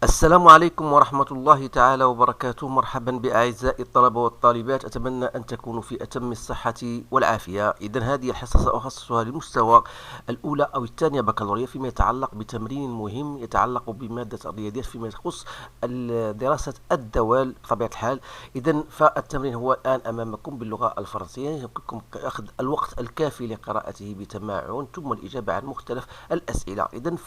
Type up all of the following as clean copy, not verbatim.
السلام عليكم ورحمة الله تعالى وبركاته. مرحبا بأعزائي الطلبة والطالبات، أتمنى أن تكونوا في أتم الصحة والعافية. إذن هذه الحصة سأخصصها للمستوى الأولى أو الثانية بكالوريا فيما يتعلق بتمرين مهم يتعلق بمادة الرياضيات فيما يخص دراسة الدوال بطبيعة الحال. إذن فالتمرين هو الآن أمامكم باللغة الفرنسية، يمكنكم أخذ الوقت الكافي لقراءته بتمعن ثم الإجابة عن مختلف الأسئلة. إذن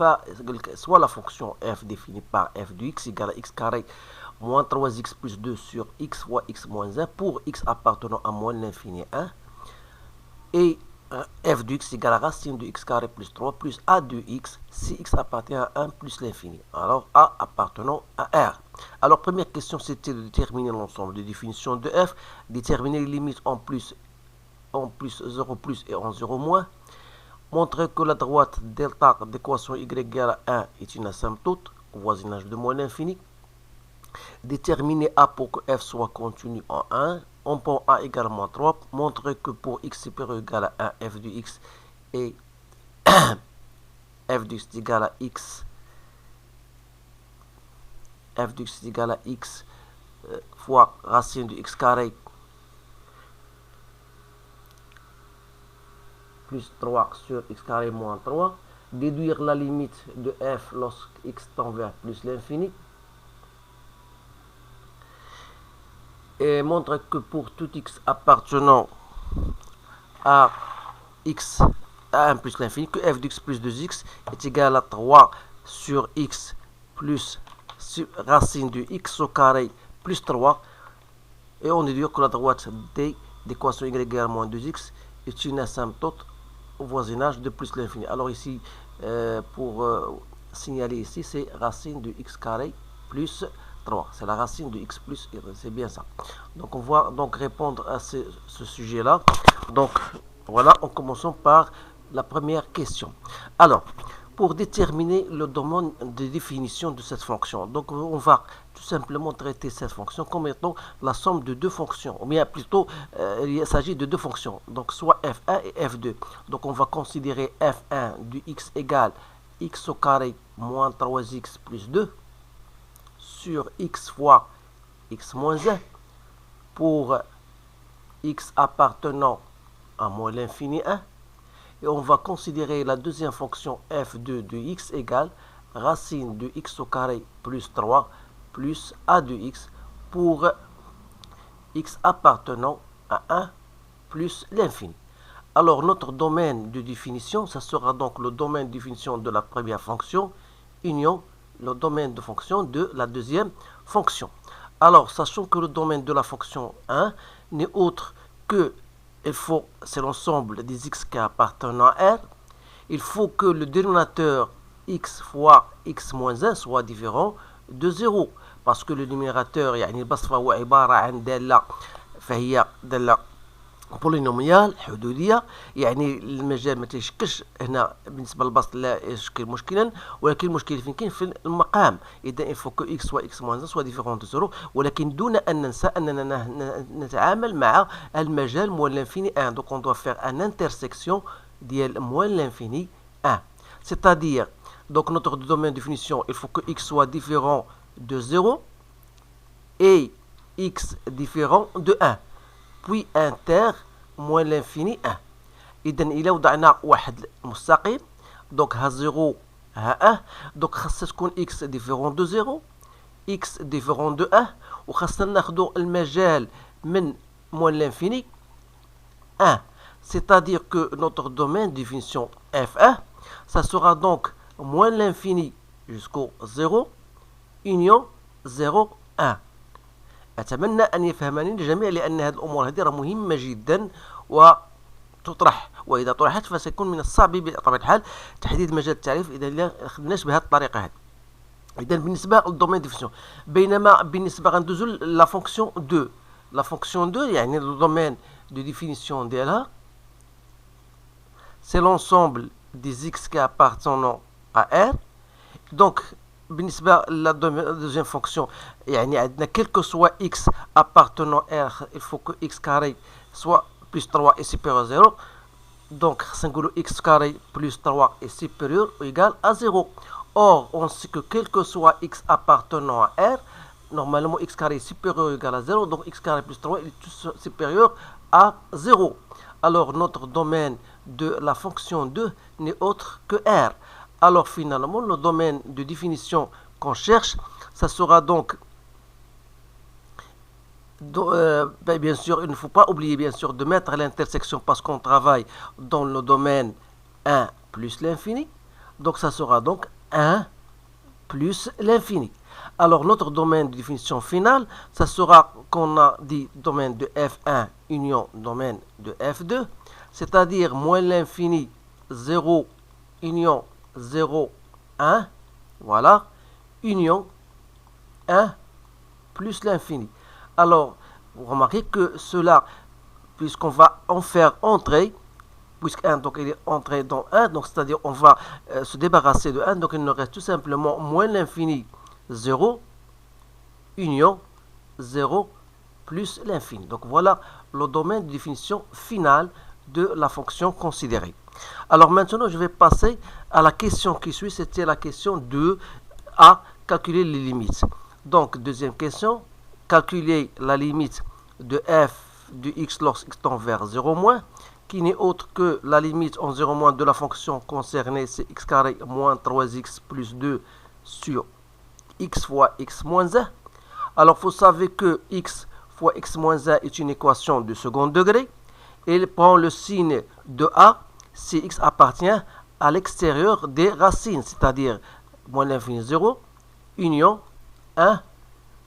سواء لا فونكسيون f définie par f de x égale à x carré moins 3x plus 2 sur x fois x moins 1 pour x appartenant à moins l'infini 1 et f de x égale à racine de x carré plus 3 plus a de x si x appartient à 1 plus l'infini. Alors a appartenant à R. Alors première question, c'était de déterminer l'ensemble de définitions de f, déterminer les limites en plus 0 plus et en 0 moins, montrer que la droite delta d'équation y égale à 1 est une asymptote au voisinage de moins l'infini. Déterminer A pour que f soit continu en 1. On prend A également 3. Montrer que pour x supérieur égal à 1, f de x et f de x égale à x. F de x égale à x fois racine de x carré plus 3 sur x carré moins 3. Déduire la limite de f lorsque x tend vers plus l'infini. Et montre que pour tout x appartenant à x à 1 plus l'infini, que f de x plus 2x est égal à 3 sur x plus racine de x au carré plus 3. Et on déduit que la droite d d'équation y égale à moins 2x est une asymptote au voisinage de plus l'infini. Alors ici, pour signaler ici, c'est racine de x carré plus 3. C'est la racine de x plus, c'est bien ça. Donc on va donc répondre à ce sujet-là. Donc voilà, en commençant par la première question. Alors, pour déterminer le domaine de définition de cette fonction, donc on va tout simplement traiter cette fonction comme étant la somme de deux fonctions, ou bien plutôt il s'agit de deux fonctions, donc soit f1 et f2. Donc on va considérer f1 de x égale x au carré moins 3x plus 2 sur x fois x moins 1 pour x appartenant à moins l'infini 1. Et on va considérer la deuxième fonction f2 de x égale racine de x au carré plus 3 plus a de x pour x appartenant à 1 plus l'infini. Alors notre domaine de définition, ça sera donc le domaine de définition de la première fonction union le domaine de fonction de la deuxième fonction. Alors sachant que le domaine de la fonction 1 n'est autre que c'est l'ensemble des x qui appartiennent à R. Il faut que le dénominateur x fois x moins 1 soit différent de 0. Parce que le numérateur, يعني البسطة هو عبارة عن دالة فهي دالة بولينوميال حدودية، يعني المجال ما تيشكلش هنا بالنسبة للبسط لا يشكل مشكلا، ولكن المشكل فين كاين في المقام. إذا il faut que x soit x moins 1 soit différent de 0، ولكن دون أن ننسى أننا نتعامل مع المجال moins l'infini 1. Donc on doit faire un intersection ديال moins l'infini 1. C'est-à-dire, donc notre domaine de définition, il faut que x soit différent de 0 et x différent de 1. puis inter moins l'infini 1. إذا إلا وضعنا واحد مستقيم دونك ها 0 ها 1 دونك خاصها تكون x ديفيرون دو 0 x ديفيرون دو 1 وخاصنا ناخدو المجال من moins l'infini 1. C'est-à-dire que notre domaine de définition f1 ça sera donc moins l'infini jusqu'au 0 union 0 1. أتمنى أن يفهمني الجميع لأن هذه الأمور هذه مهمة جدا وتطرح، وإذا طرحت فسيكون من الصعب بطبيعة الحال تحديد مجال التعريف إذا لا خدناش بهذه الطريقة هذه. إذا بالنسبة للدومين ديفينيسيون، بينما بالنسبة غندوزو لا فونكسيون 2. لا فونكسيون 2 يعني الدومين دو ديفينيسيون ديالها سي لونسومبل دي x qui appartiennent à R. Donc بالنسبة للدوزيام فونكسيون يعني عندنا quel que soit x appartenant R il faut que x carré soit plus 3 est supérieur à 0. Donc خصنا نقولو x carré plus 3 est supérieur ou égal à 0. Or, on sait que quel que soit x appartenant à R, normalement x carré est supérieur ou égal à 0, donc x carré plus 3 est supérieur à 0. Alors, notre domaine de la fonction 2 n'est autre que R. Alors, finalement, le domaine de définition qu'on cherche, ça sera donc... bien sûr, il ne faut pas oublier bien sûr de mettre l'intersection parce qu'on travaille dans le domaine 1 plus l'infini. Donc ça sera donc 1 plus l'infini. Alors notre domaine de définition finale, ça sera qu'on a dit domaine de F1 union domaine de F2, c'est-à-dire moins l'infini 0 union 0 1, voilà, union 1 plus l'infini. Alors, vous remarquez que cela, puisqu'on va en faire entrer, puisque 1, donc il est entré dans 1, donc c'est-à-dire on va se débarrasser de 1, donc il nous reste tout simplement moins l'infini 0, union 0 plus l'infini. Donc voilà le domaine de définition finale de la fonction considérée. Alors maintenant, je vais passer à la question qui suit, c'était la question 2 à calculer les limites. Donc, deuxième question, calculer la limite de f de x lorsque x tend vers 0 moins, qui n'est autre que la limite en 0 moins de la fonction concernée, c'est x carré moins 3x plus 2 sur x fois x moins 1. Alors, vous savez que x fois x moins 1 est une équation de second degré. Et il prend le signe de a si x appartient à l'extérieur des racines, c'est-à-dire moins l'infini 0, union 1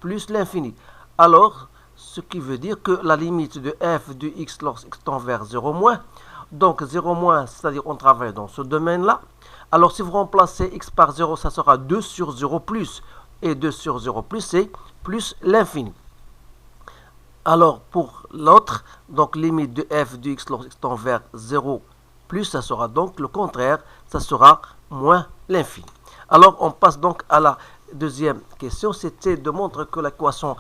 plus l'infini. Alors, ce qui veut dire que la limite de f de x lorsque x tend vers 0 moins, donc 0 moins, c'est-à-dire on travaille dans ce domaine-là. Alors, si vous remplacez x par 0, ça sera 2 sur 0 plus, et 2 sur 0 plus, c'est plus l'infini. Alors, pour l'autre, donc limite de f de x lorsque x tend vers 0 plus, ça sera donc le contraire, ça sera moins l'infini. Alors, on passe donc à la deuxième question, c'était de montrer que l'équation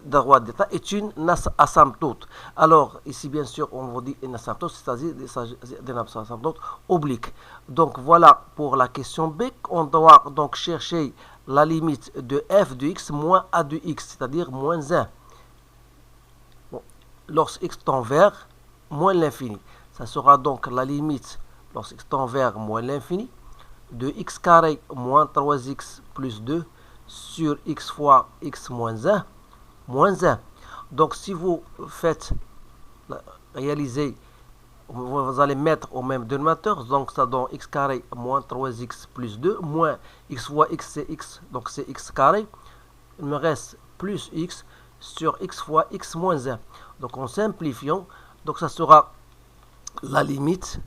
de droite d'état est une asymptote. Alors, ici, bien sûr, on vous dit une asymptote, c'est-à-dire d'une asymptote oblique. Donc, voilà pour la question B. On doit donc chercher la limite de f de x moins a de x, c'est-à-dire moins 1. Bon, lorsque x tend vers moins l'infini. Ça sera donc la limite, lorsque x tend vers moins l'infini, de x carré moins 3x plus 2 sur x fois x moins 1. Moins 1. Donc, si vous faites réaliser, vous allez mettre au même dénominateur. Donc, ça donne x carré moins 3x plus 2 moins x fois x, c'est x. Donc, c'est x carré. Il me reste plus x sur x fois x moins 1. Donc, en simplifiant, donc ça sera la limite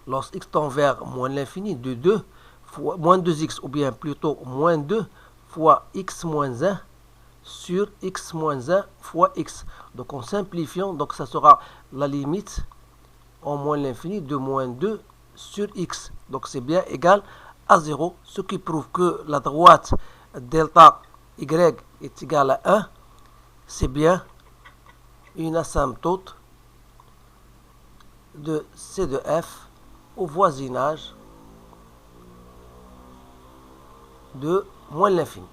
lorsque x tend vers moins l'infini de 2 fois moins 2x, ou bien plutôt moins 2 fois x moins 1 sur x moins 1 fois x. Donc en simplifiant, donc ça sera la limite en moins l'infini de moins 2 sur x. Donc c'est bien égal à 0, ce qui prouve que la droite delta y est égale à 1. C'est bien une asymptote de C de f au voisinage de moins l'infini.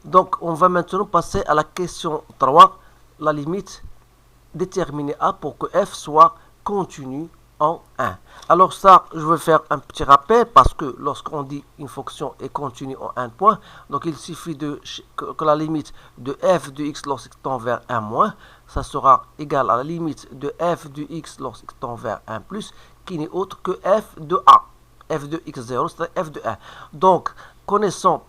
Donc, on va maintenant passer à la question 3, la limite déterminée A pour que f soit continue en 1. Alors ça, je vais faire un petit rappel parce que lorsqu'on dit une fonction est continue en 1 point, donc il suffit que la limite de f de x lorsque x tend vers 1 moins, ça sera égal à la limite de f de x lorsque x tend vers 1 plus, qui n'est autre que f de a. F de x0, c'est f de 1. Donc, connaissant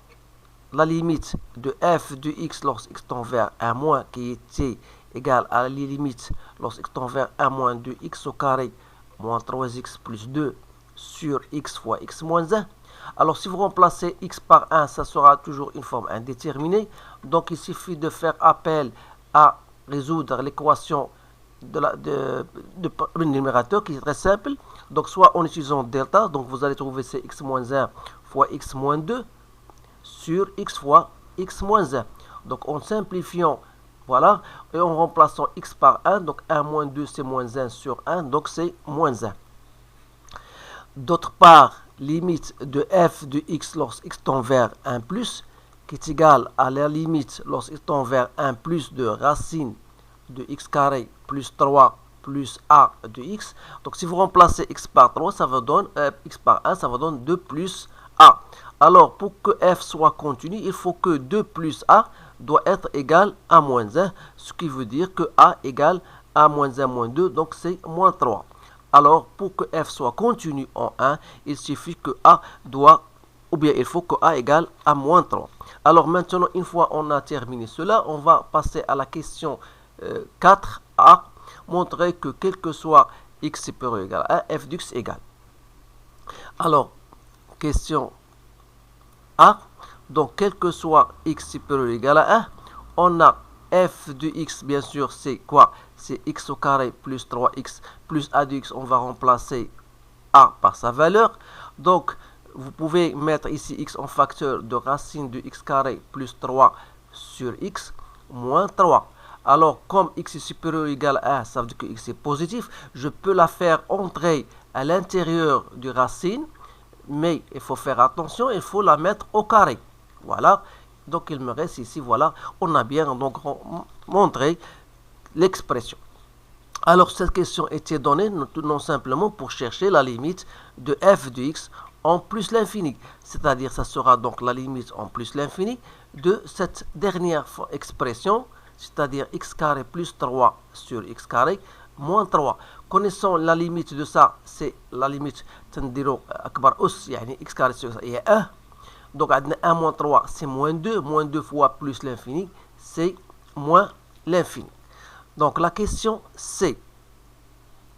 la limite de f de x lorsque x tend vers 1 moins, qui était égale à la limite lorsque x tend vers 1 moins de x au carré moins 3x plus 2 sur x fois x moins 1. Alors, si vous remplacez x par 1, ça sera toujours une forme indéterminée. Donc, il suffit de faire appel à résoudre l'équation de numérateur qui est très simple. Donc, soit en utilisant delta, donc vous allez trouver c'est x moins 1 fois x moins 2 sur x fois x moins 1. Donc, en simplifiant Voilà, et en remplaçant x par 1, donc 1 moins 2 c'est moins 1 sur 1, donc c'est moins 1. D'autre part, limite de f de x lorsque x tend vers 1 plus, qui est égale à la limite lorsque x tend vers 1 plus de racine de x carré plus 3 plus a de x. Donc si vous remplacez x par 3, ça va donner x par 1, ça va donner 2 plus a. Alors pour que f soit continu, il faut que 2 plus a doit être égal à moins 1, ce qui veut dire que a égale a moins 1 moins 2, donc c'est moins 3. Alors pour que f soit continu en 1, il suffit que a doit, ou bien il faut que a égale à moins 3. Alors maintenant, une fois on a terminé cela, on va passer à la question 4a, montrer que quel que soit x supérieur ou égal à 1, f de x égale. Alors, question A, donc quel que soit x supérieur ou égal à 1, on a f de x, bien sûr, c'est quoi? C'est x au carré plus 3x plus a de x, on va remplacer a par sa valeur. Donc, vous pouvez mettre ici x en facteur de racine de x carré plus 3 sur x moins 3. Alors, comme x est supérieur ou égal à 1, ça veut dire que x est positif, je peux la faire entrer à l'intérieur du racine, mais il faut faire attention, il faut la mettre au carré. Voilà, donc il me reste ici, voilà, on a bien donc montré l'expression. Alors, cette question était donnée non simplement pour chercher la limite de f de x en plus l'infini. C'est-à-dire, ça sera donc la limite en plus l'infini de cette dernière expression, c'est-à-dire x carré plus 3 sur x carré moins 3. Connaissant la limite de ça, c'est la limite تنديرو أكبر أس يعني x carré sur x est 1. Donc, 1 moins 3, c'est moins 2. Moins 2 fois plus l'infini, c'est moins l'infini. Donc, la question C.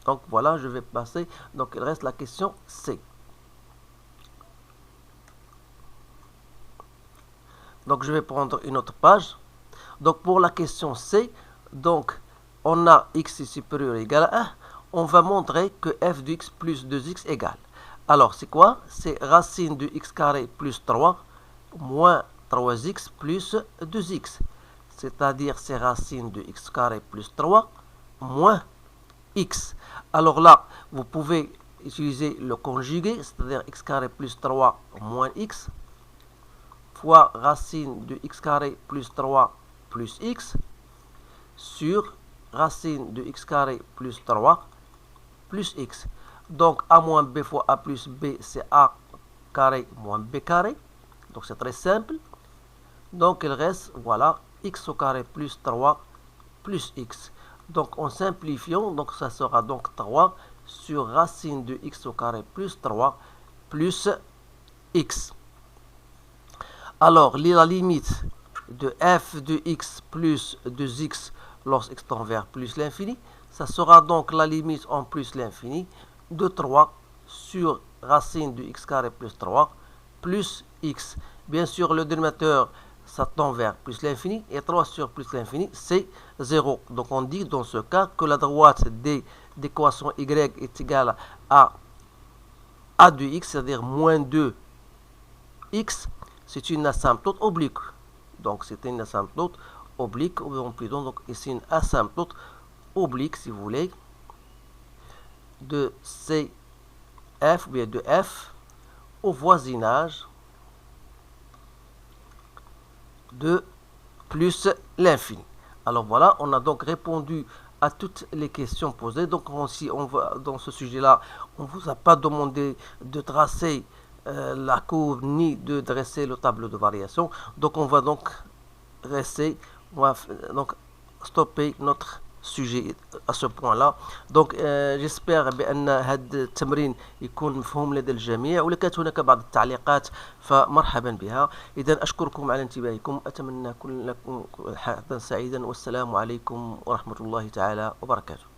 Donc, voilà, je vais passer. Donc, il reste la question C. Donc, je vais prendre une autre page. Donc, pour la question C, donc, on a x est supérieur ou égal à 1. On va montrer que f de x plus 2x égale. Alors, c'est quoi? C'est racine de x carré plus 3 moins 3x plus 2x. C'est-à-dire, c'est racine de x carré plus 3 moins x. Alors là, vous pouvez utiliser le conjugué, c'est-à-dire x carré plus 3 moins x fois racine de x carré plus 3 plus x sur racine de x carré plus 3 plus x. Donc a moins b fois a plus b, c'est a carré moins b carré. Donc c'est très simple. Donc il reste, voilà, x au carré plus 3 plus x. Donc en simplifiant, donc ça sera donc 3 sur racine de x au carré plus 3 plus x. Alors, la limite de f de x plus 2x lorsque x tend vers plus l'infini, ça sera donc la limite en plus l'infini de 3 sur racine de x carré plus 3 plus x. Bien sûr, le dénominateur, ça tend vers plus l'infini, et 3 sur plus l'infini, c'est 0. Donc on dit dans ce cas que la droite des équations y est égale à a de x, c'est-à-dire moins 2x, c'est une asymptote oblique. Donc c'est une asymptote oblique, ou plutôt donc ici une asymptote oblique, si vous voulez, de CF, ou bien de F au voisinage de plus l'infini. Alors voilà, on a donc répondu à toutes les questions posées. Donc si on va dans ce sujet-là, on ne vous a pas demandé de tracer la courbe ni de dresser le tableau de variation. Donc on va donc rester, on va donc stopper notre sujet à ce point-là. Donc j'espère بأن هذا التمرين يكون مفهوم لدى الجميع، ولو كانت هناك بعض التعليقات فمرحبا بها. إذا أشكركم على انتباهكم، أتمنى لكم حياة سعيدا، والسلام عليكم ورحمة الله تعالى وبركاته.